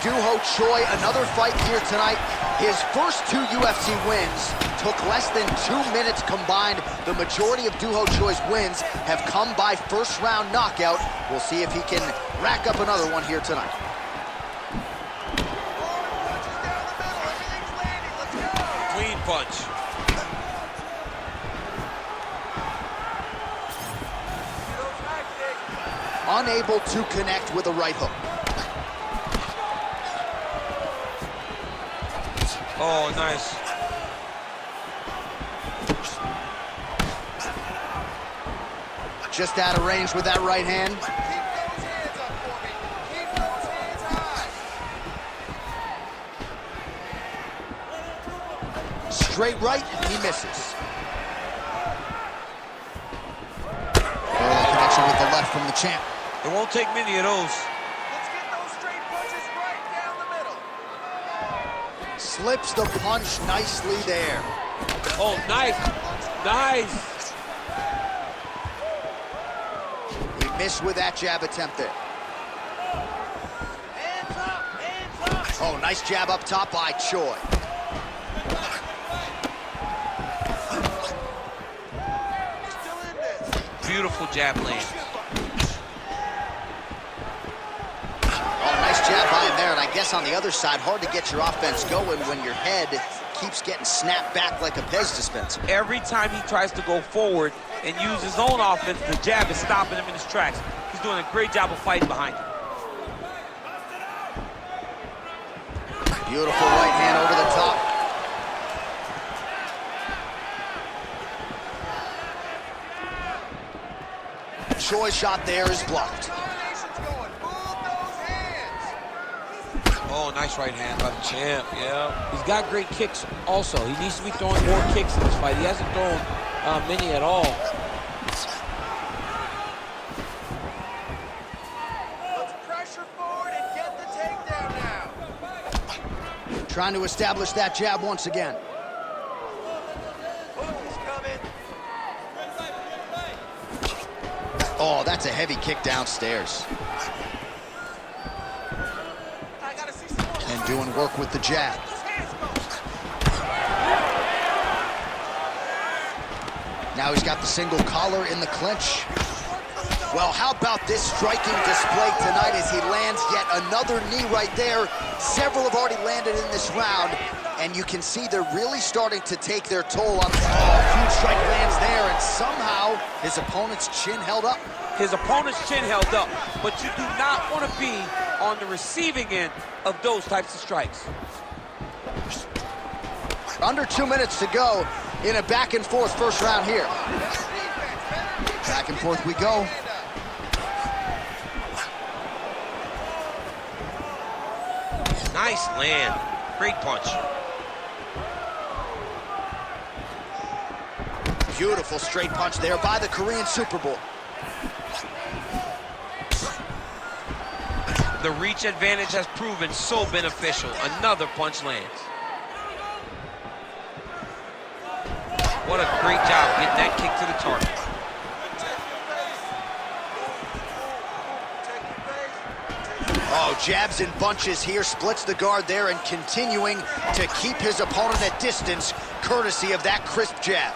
Choi, another fight here tonight. His first 2 UFC wins took less than 2 minutes combined. The majority of Choi's wins have come by first-round knockout. We'll see if he can rack up another one here tonight. Clean punch. Unable to connect with a right hook. Oh, nice. Just out of range with that right hand. Keep those hands up for me. Keep those hands high. Straight right, he misses. Early connection with the left from the champ. It won't take many of those. Let's get those straight punches right down the middle. Slips the punch nicely there. Oh, nice. Nice. He missed with that jab attempt there. Hands up, hands up. Oh, nice jab up top by Choi. Still in this. Beautiful jab land. Oh, nice jab by him there, and I guess on the other side, hard to get your offense going when your head keeps getting snapped back like a Pez dispenser. Every time he tries to go forward and use his own offense, the jab is stopping him in his tracks. He's doing a great job of fighting behind him. Beautiful right hand over the top. Choi's shot there is blocked. Combination's going. Move those hands. Oh, nice right hand by the champ, yeah. He's got great kicks also. He needs to be throwing more kicks in this fight. He hasn't thrown many at all. Let's pressure forward and get the takedown now. Trying to establish that jab once again. Hook is coming. Oh, that's a heavy kick downstairs. I gotta see some more. And doing work with the jab. Those hands go. Now he's got the single collar in the clinch. Well, how about this striking display tonight as he lands yet another knee right there. Several have already landed in this round, and you can see they're really starting to take their toll on the huge strike lands there, and somehow his opponent's chin held up. His opponent's chin held up, but you do not want to be on the receiving end of those types of strikes. Under 2 minutes to go in a back and forth first round here. Back and forth we go. Nice land. Great punch. Beautiful straight punch there by the Korean Superboy. The reach advantage has proven so beneficial. Another punch lands. What a great job getting that kick to the target. Oh, jabs and bunches here, splits the guard there, and continuing to keep his opponent at distance, courtesy of that crisp jab.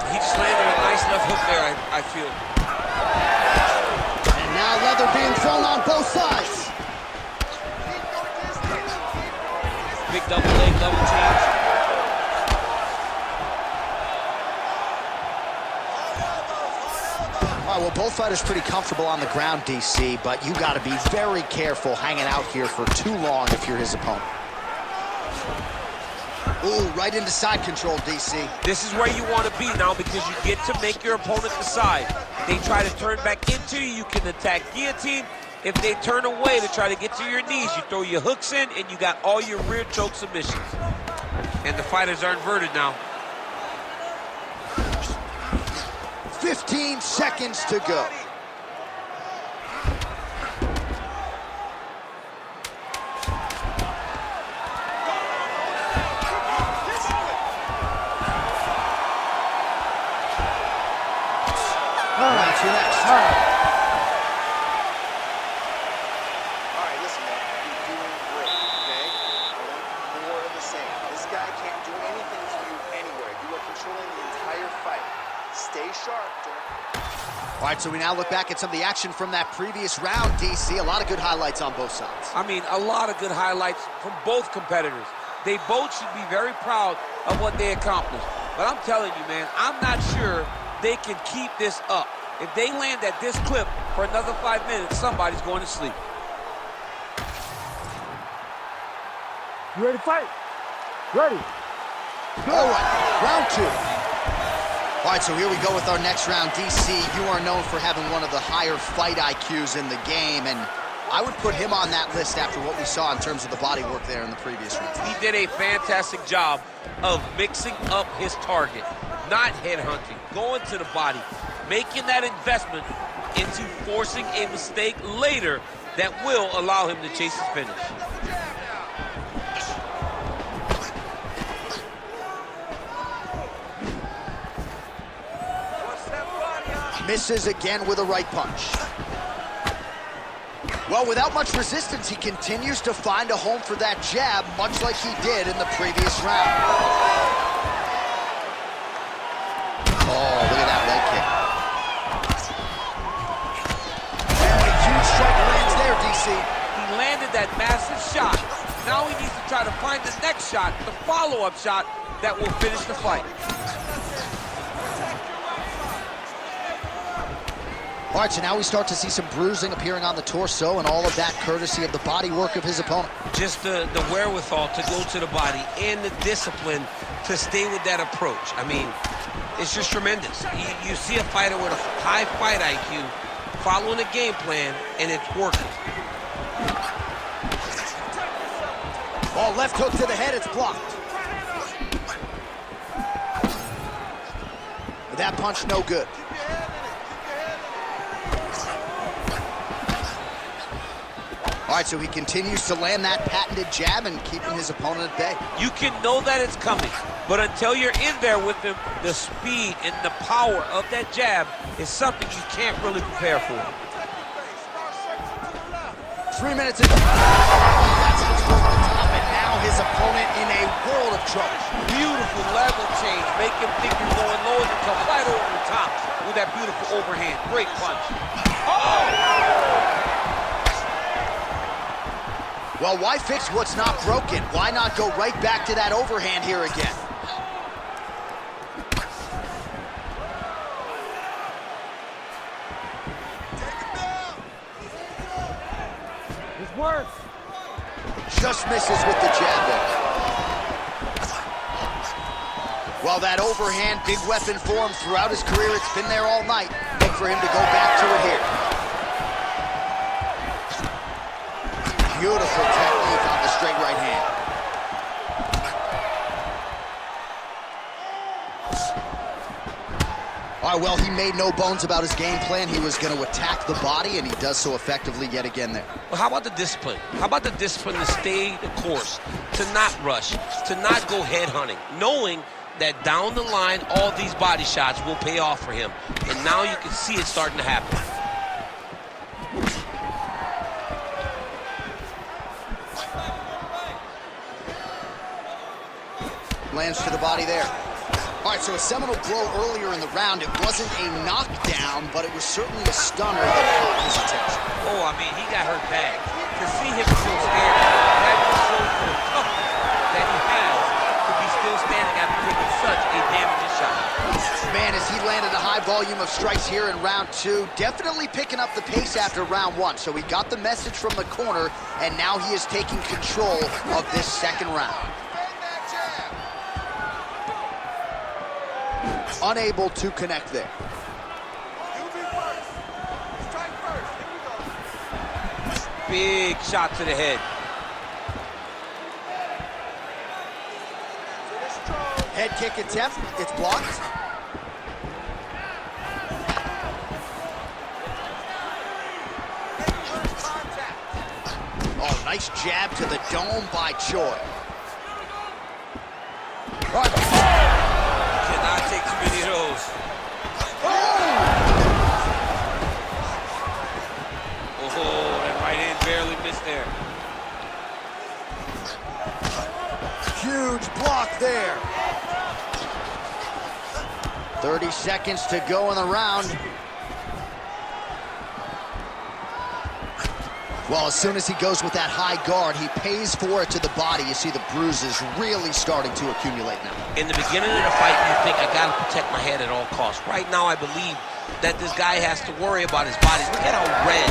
He just landed a nice enough hook there, I feel. And now leather being thrown on both sides. Big double leg, double change. All right, well, both fighters pretty comfortable on the ground, DC, but you got to be very careful hanging out here for too long if you're his opponent. Ooh, right into side control, DC. This is where you want to be now because you get to make your opponent decide. They try to turn back into you, you can attack guillotine. If they turn away to try to get to your knees, you throw your hooks in and you got all your rear choke submissions. And the fighters are inverted now. 15 seconds to go. All right, so next. controlling the entire fight. Stay sharp, Dirk. All right, so we now look back at some of the action from that previous round, DC. A lot of good highlights on both sides. I mean, a lot of good highlights from both competitors. They both should be very proud of what they accomplished. But I'm telling you, man, I'm not sure they can keep this up. If they land at this clip for another 5 minutes, somebody's going to sleep. You ready to fight? Ready. All right, round two. All right, so here we go with our next round. DC, you are known for having one of the higher fight IQs in the game, and I would put him on that list after what we saw in terms of the body work there in the previous round. He did a fantastic job of mixing up his target, not headhunting, going to the body, making that investment into forcing a mistake later that will allow him to chase his finish. Misses again with a right punch. Well, without much resistance, he continues to find a home for that jab, much like he did in the previous round. Oh, look at that leg kick. And a huge strike lands there, DC. He landed that massive shot. Now he needs to try to find the next shot, the follow-up shot that will finish the fight. All right, so now we start to see some bruising appearing on the torso, and all of that courtesy of the body work of his opponent. Just the wherewithal to go to the body and the discipline to stay with that approach. I mean, it's just tremendous. You see a fighter with a high fight IQ following a game plan, and it's working. Oh, left hook to the head, it's blocked. That punch no good. All right, so he continues to land that patented jab and keeping his opponent at bay. You can know that it's coming, but until you're in there with him, the speed and the power of that jab is something you can't really prepare for. 3 minutes in. That's just over the top, and now his opponent in a world of trouble. Beautiful level change. Make him think you're going low and you come right over the top with that beautiful overhand. Great punch. Oh! Well, why fix what's not broken? Why not go right back to that overhand here again? This works. Just misses with the jab there. Well, that overhand, big weapon for him throughout his career. It's been there all night. Look for him to go back to it here. Beautiful technique on the straight right hand. All right, well, he made no bones about his game plan. He was going to attack the body, and he does so effectively yet again there. Well, how about the discipline? How about the discipline to stay the course, to not rush, to not go head hunting, knowing that down the line, all these body shots will pay off for him. And now you can see it starting to happen. Lands to the body there. All right, so a seminal blow earlier in the round. It wasn't a knockdown, but it was certainly a stunner that caught his attention. Oh, I mean, he got hurt bad. To see him still standing, that just shows the toughness that he has to be still standing after taking such a damaging shot. Man, as he landed a high volume of strikes here in round two, definitely picking up the pace after round one. So he got the message from the corner, and now he is taking control of this second round. Unable to connect there. Big shot to the head. Head kick attempt, it's blocked. Oh, nice jab to the dome by Choi. Cannot take too many of those. Oh, that right hand barely missed there. Huge block there. 30 seconds to go in the round. Well, as soon as he goes with that high guard, he pays for it to the body. You see the bruises really starting to accumulate now. In the beginning of the fight, you think, I gotta protect my head at all costs. Right now, I believe that this guy has to worry about his body. Look at how red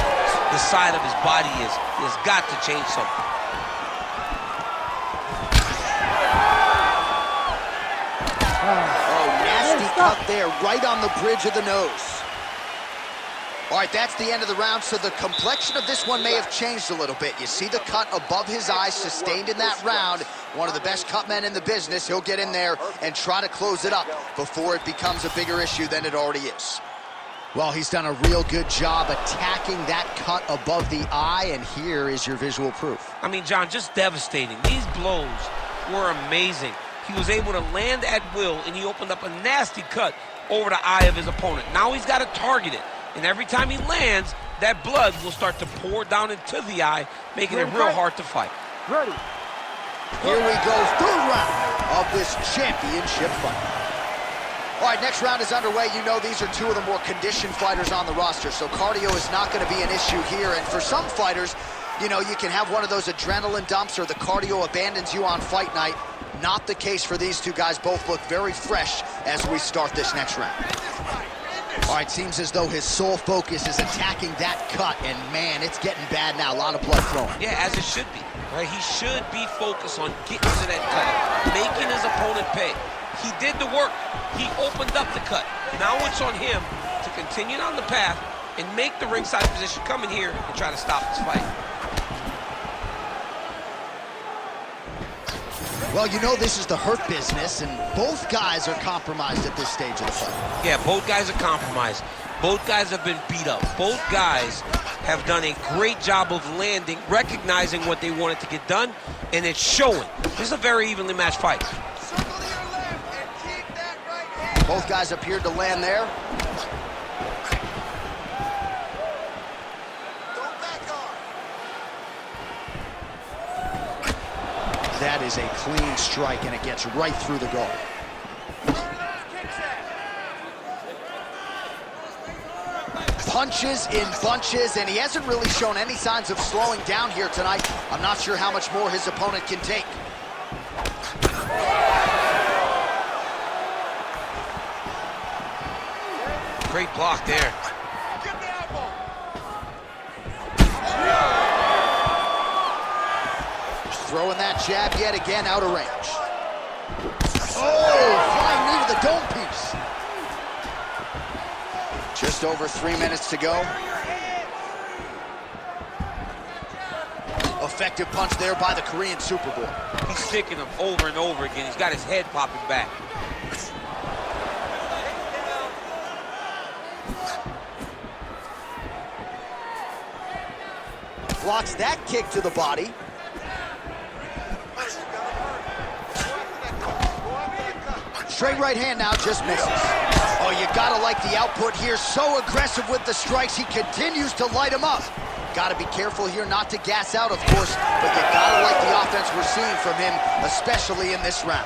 the side of his body is. He has got to change something. Oh, nasty cut there, right on the bridge of the nose. All right, that's the end of the round, so the complexion of this one may have changed a little bit. You see the cut above his eye sustained in that round. One of the best cut men in the business. He'll get in there and try to close it up before it becomes a bigger issue than it already is. Well, he's done a real good job attacking that cut above the eye, and here is your visual proof. I mean, John, just devastating. These blows were amazing. He was able to land at will, and he opened up a nasty cut over the eye of his opponent. Now he's got to target it. And every time he lands, that blood will start to pour down into the eye, making it real hard to fight. Ready. Here we go, third round of this championship fight. All right, next round is underway. You know these are two of the more conditioned fighters on the roster, so cardio is not going to be an issue here. And for some fighters, you know, you can have one of those adrenaline dumps or the cardio abandons you on fight night. Not the case for these two guys. Both look very fresh as we start this next round. All right, seems as though his sole focus is attacking that cut, and man, it's getting bad now. A lot of blood flowing. Yeah, as it should be. Right? He should be focused on getting to that cut, making his opponent pay. He did the work. He opened up the cut. Now it's on him to continue down the path and make the ringside position, come in here and try to stop this fight. Well, you know this is the hurt business, and both guys are compromised at this stage of the fight. Yeah, both guys are compromised. Both guys have been beat up. Both guys have done a great job of landing, recognizing what they wanted to get done, and it's showing. This is a very evenly matched fight. Circle to your left and keep that right hand. Both guys appeared to land there. Don't back off. That is a clean strike, and it gets right through the guard. Where are those kicks at? Punches in bunches, and he hasn't really shown any signs of slowing down here tonight. I'm not sure how much more his opponent can take. Great block there. Get the elbow. Throwing that jab yet again out of range. Oh, flying knee to the dome piece. Just over 3 minutes to go. Effective punch there by the Korean Superboy. He's sticking him over and over again. He's got his head popping back. Blocks that kick to the body. Straight right hand now, just misses. Oh, you gotta like the output here. So aggressive with the strikes. He continues to light him up. Gotta be careful here not to gas out, of course, but you gotta like the offense we're seeing from him, especially in this round.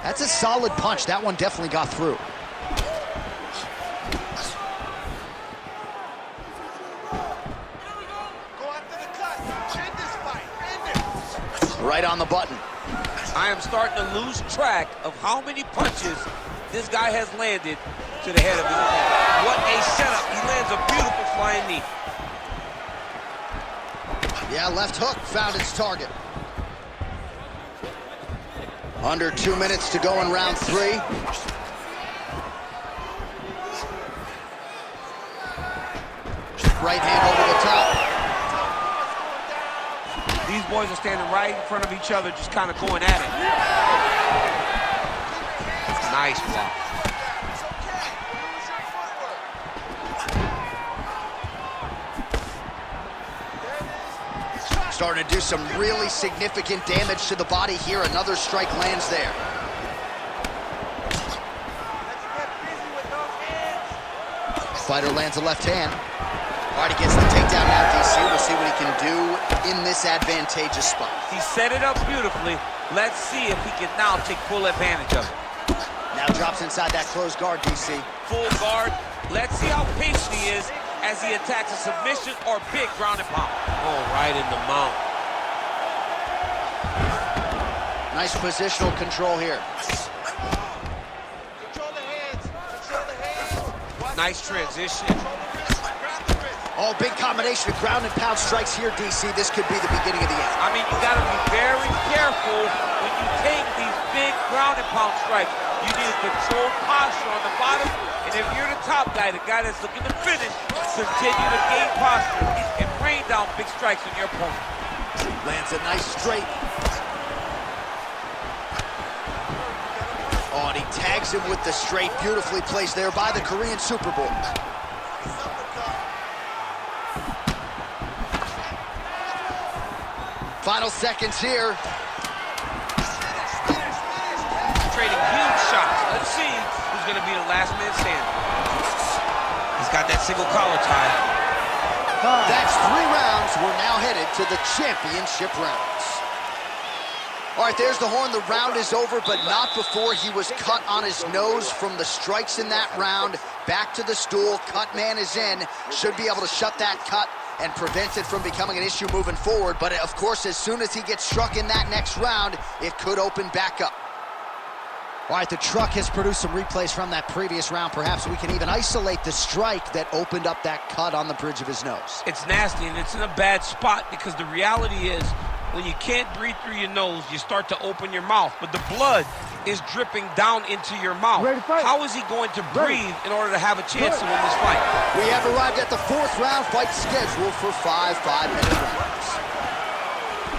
That's a solid punch. That one definitely got through. Right on the button. I am starting to lose track of how many punches this guy has landed to the head of his opponent. What a setup. He lands a beautiful flying knee. Yeah, left hook found its target. Under 2 minutes to go in round 3. Right hand over the top. These boys are standing right in front of each other, just kind of going at it. Nice block. Starting to do some really significant damage to the body here. Another strike lands there. Fighter lands a left hand. All right, he gets the takedown now, DC. We'll see what he can do in this advantageous spot. He set it up beautifully. Let's see if he can now take full advantage of it. Now drops inside that closed guard, DC. Full guard. Let's see how patient he is as he attacks a submission or big ground and pound. Oh, right in the mount. Nice positional control here. Control the hands. Control the hands. Nice transition. Oh, big combination of ground and pound strikes here, DC. This could be the beginning of the end. I mean, you got to be very careful when you take these big ground and pound strikes. You need a controlled posture on the bottom, and if you're the top guy, the guy that's looking to finish, continue to gain posture and rain down big strikes on your opponent. Lands a nice straight. Oh, and he tags him with the straight. Beautifully placed there by the Korean Superboy. Final seconds here. Trading huge shots. Let's see who's going to be the last man standing. He's got that single collar tie. That's 3 rounds. We're now headed to the championship rounds. All right, there's the horn. The round is over, but not before he was cut on his nose from the strikes in that round. Back to the stool. Cut man is in. Should be able to shut that cut and prevent it from becoming an issue moving forward. But, of course, as soon as he gets struck in that next round, it could open back up. All right, the truck has produced some replays from that previous round. Perhaps we can even isolate the strike that opened up that cut on the bridge of his nose. It's nasty, and it's in a bad spot because the reality is when you can't breathe through your nose, you start to open your mouth, but the blood is dripping down into your mouth. How is he going to breathe in order to have a chance to win this fight? We have arrived at the 4th round, fight scheduled for 5 5-minute rounds.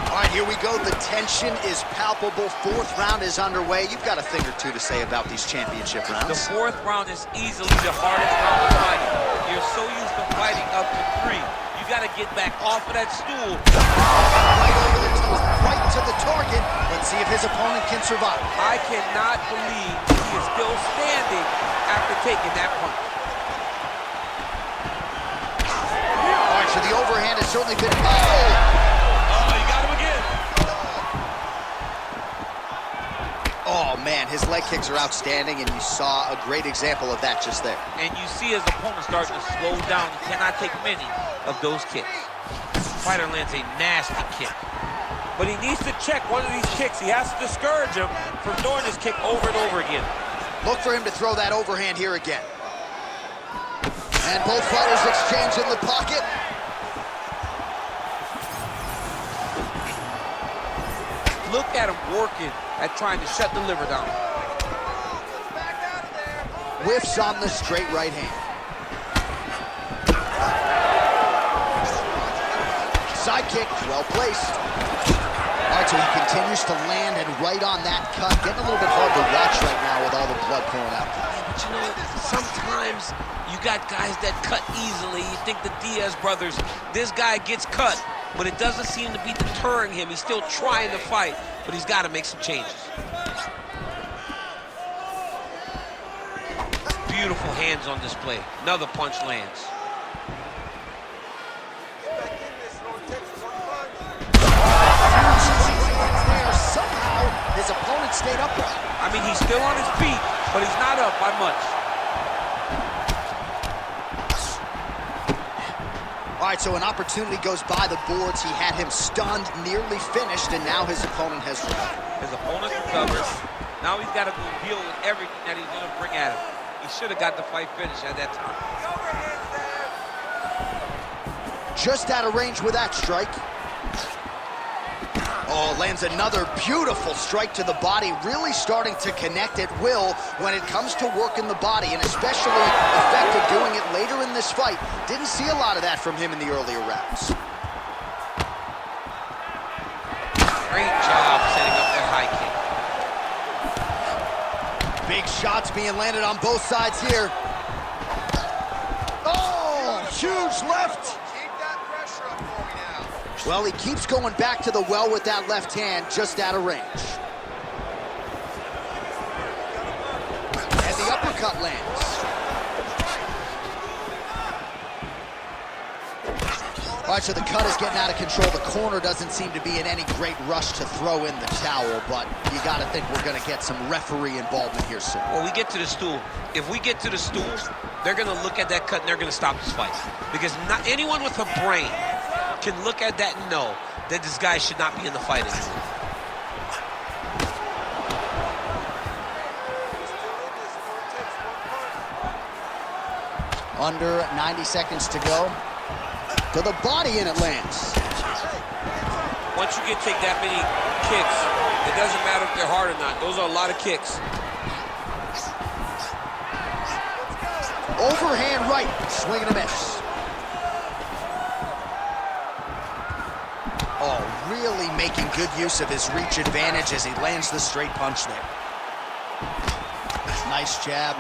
All right, here we go. The tension is palpable. 4th round is underway. You've got a thing or two to say about these championship rounds. The 4th round is easily the hardest round of fighting. You're so used to fighting up to 3. You got to get back off of that stool. Right to the target. Let's see if his opponent can survive. I cannot believe he is still standing after taking that punch. All right, so the overhand has certainly been... You got him again. Oh, man, his leg kicks are outstanding, and you saw a great example of that just there. And you see his opponent starting to slow down. He cannot take many of those kicks. Fighter lands a nasty kick. But he needs to check one of these kicks. He has to discourage him from throwing this kick over and over again. Look for him to throw that overhand here again. And both fighters exchange in the pocket. Look at him working at trying to shut the liver down. Whiffs on the straight right hand. Side kick, well placed. All right, so he continues to land and right on that cut. Getting a little bit hard to watch right now with all the blood pouring out. But you know, sometimes you got guys that cut easily. You think the Diaz brothers, this guy gets cut, but it doesn't seem to be deterring him. He's still trying to fight, but he's got to make some changes. Beautiful hands on display. Another punch lands. Somehow, his opponent stayed upright. I mean, he's still on his feet, but he's not up by much. All right, so an opportunity goes by the boards. He had him stunned, nearly finished, and now his opponent has recovered. His opponent recovered. Now he's got to go deal with everything that he's going to bring at him. He should have got the fight finished at that time. Just out of range with that strike. Oh, lands another beautiful strike to the body, really starting to connect at will when it comes to working the body, and especially effective doing it later in this fight. Didn't see a lot of that from him in the earlier rounds. Great job setting up that high kick. Big shots being landed on both sides here. Oh, huge left. Well, he keeps going back to the well with that left hand, just out of range. And the uppercut lands. All right, so the cut is getting out of control. The corner doesn't seem to be in any great rush to throw in the towel, but you got to think we're going to get some referee involvement here soon. Well, we get to the stool. If we get to the stool, they're going to look at that cut and they're going to stop this fight. Because not anyone with a brain can look at that and know that this guy should not be in the fight anymore. Under 90 seconds to go. To the body, and it lands. Once you take that many kicks, it doesn't matter if they're hard or not. Those are a lot of kicks. Overhand right, swing and a miss. Oh, really making good use of his reach advantage as he lands the straight punch there. Nice jab.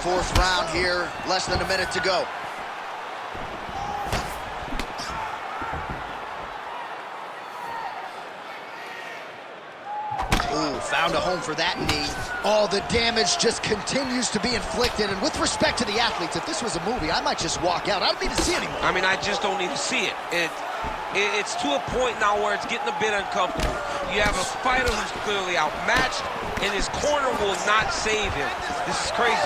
Fourth round here, less than a minute to go. Ooh, found a home for that knee. Oh, the damage just continues to be inflicted. And with respect to the athletes, if this was a movie, I might just walk out. I don't need to see anymore. I mean, I just don't need to see it. It's to a point now where it's getting a bit uncomfortable. You have a fighter who's clearly outmatched, and his corner will not save him. This is crazy.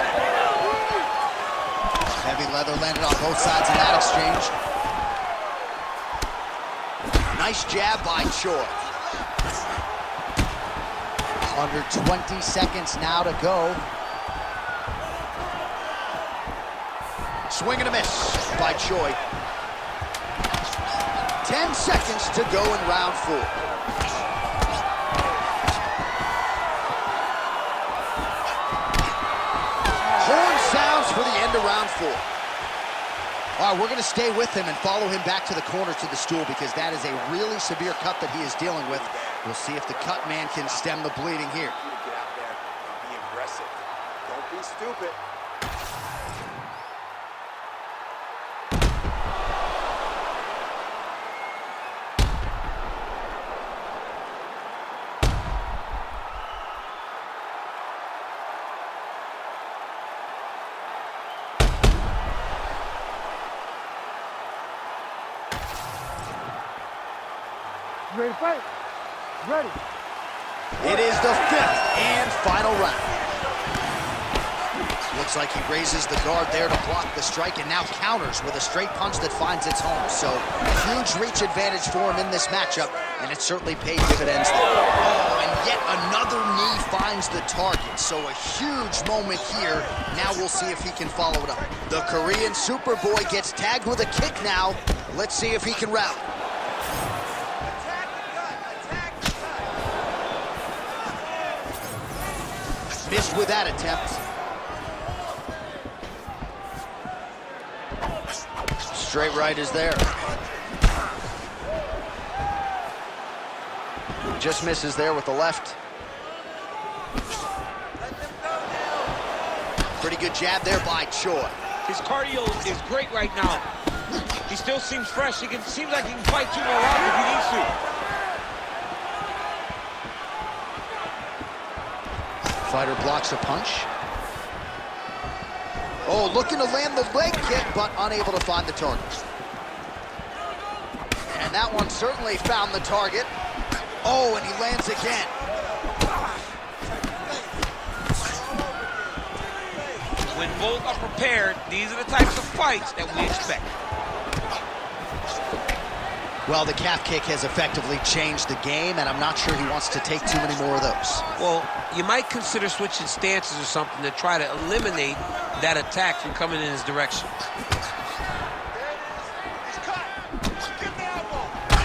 Heavy leather landed on both sides in that exchange. Nice jab by Choi. Under 20 seconds now to go. Swing and a miss by Choi. 10 seconds to go in round 4. Horn sounds for the end of round 4. All right, we're going to stay with him and follow him back to the corner to the stool because that is a really severe cut that he is dealing with. We'll see if the cut man can stem the bleeding here. Get out there and be aggressive. Don't be stupid. You ready to fight? Ready. It is the 5th and final round. Looks like he raises the guard there to block the strike and now counters with a straight punch that finds its home. So huge reach advantage for him in this matchup, and it certainly paid dividends there. Oh, and yet another knee finds the target. So a huge moment here. Now we'll see if he can follow it up. The Korean Superboy gets tagged with a kick now. Let's see if he can rally. Missed with that attempt. Straight right is there. Just misses there with the left. Pretty good jab there by Choi. His cardio is great right now. He still seems fresh. Seems like he can fight 2 more rounds if he needs to. Fighter blocks a punch. Oh, looking to land the leg kick, but unable to find the target. And that one certainly found the target. Oh, and he lands again. When both are prepared, these are the types of fights that we expect. Well, the calf kick has effectively changed the game, and I'm not sure he wants to take too many more of those. Well, you might consider switching stances or something to try to eliminate that attack from coming in his direction.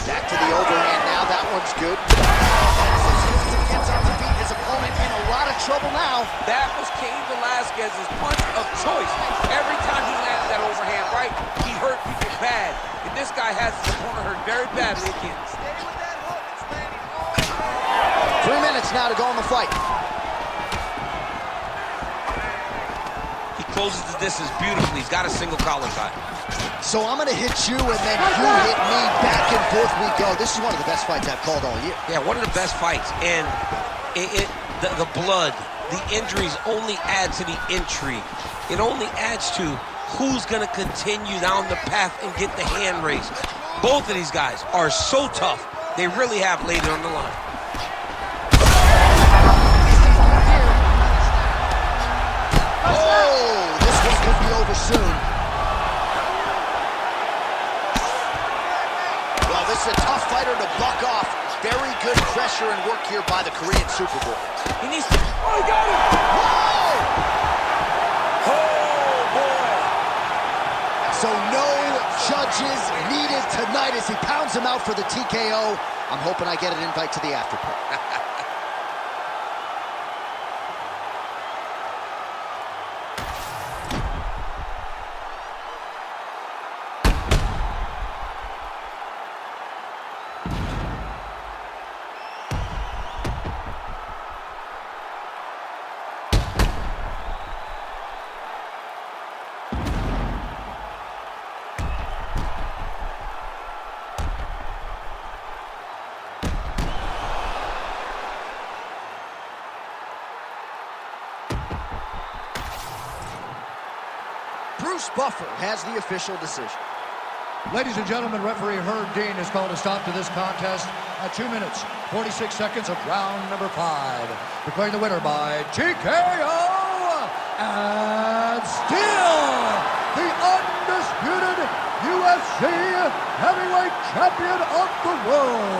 Back to the overhand now. That one's good. Gets up to beat his opponent in a lot of trouble now. That was Cain Velasquez's punch of choice. Every time he landed that overhand right, he hurt people bad. And this guy has his opponent hurt very badly again. 3 minutes now to go in the fight. He closes the distance beautifully. He's got a single collar tie. So I'm going to hit you, and then you hit me. Back and forth we go. This is one of the best fights I've called all year. Yeah, one of the best fights. And the blood, the injuries only add to the intrigue. It only adds to who's going to continue down the path and get the hand raised. Both of these guys are so tough. They really have laid it on the line. Oh, this one could be over soon. Well, this is a tough fighter to buck off. Very good pressure and work here by the Korean Super Bowl. He needs to... Oh, he got it! Oh, boy! So no judges needed tonight as he pounds him out for the TKO. I'm hoping I get an invite to the after party. Bruce Buffer has the official decision. Ladies and gentlemen, referee Herb Dean has called a stop to this contest at 2 minutes, 46 seconds of round number 5. Declaring the winner by TKO, and still the undisputed UFC heavyweight champion of the world,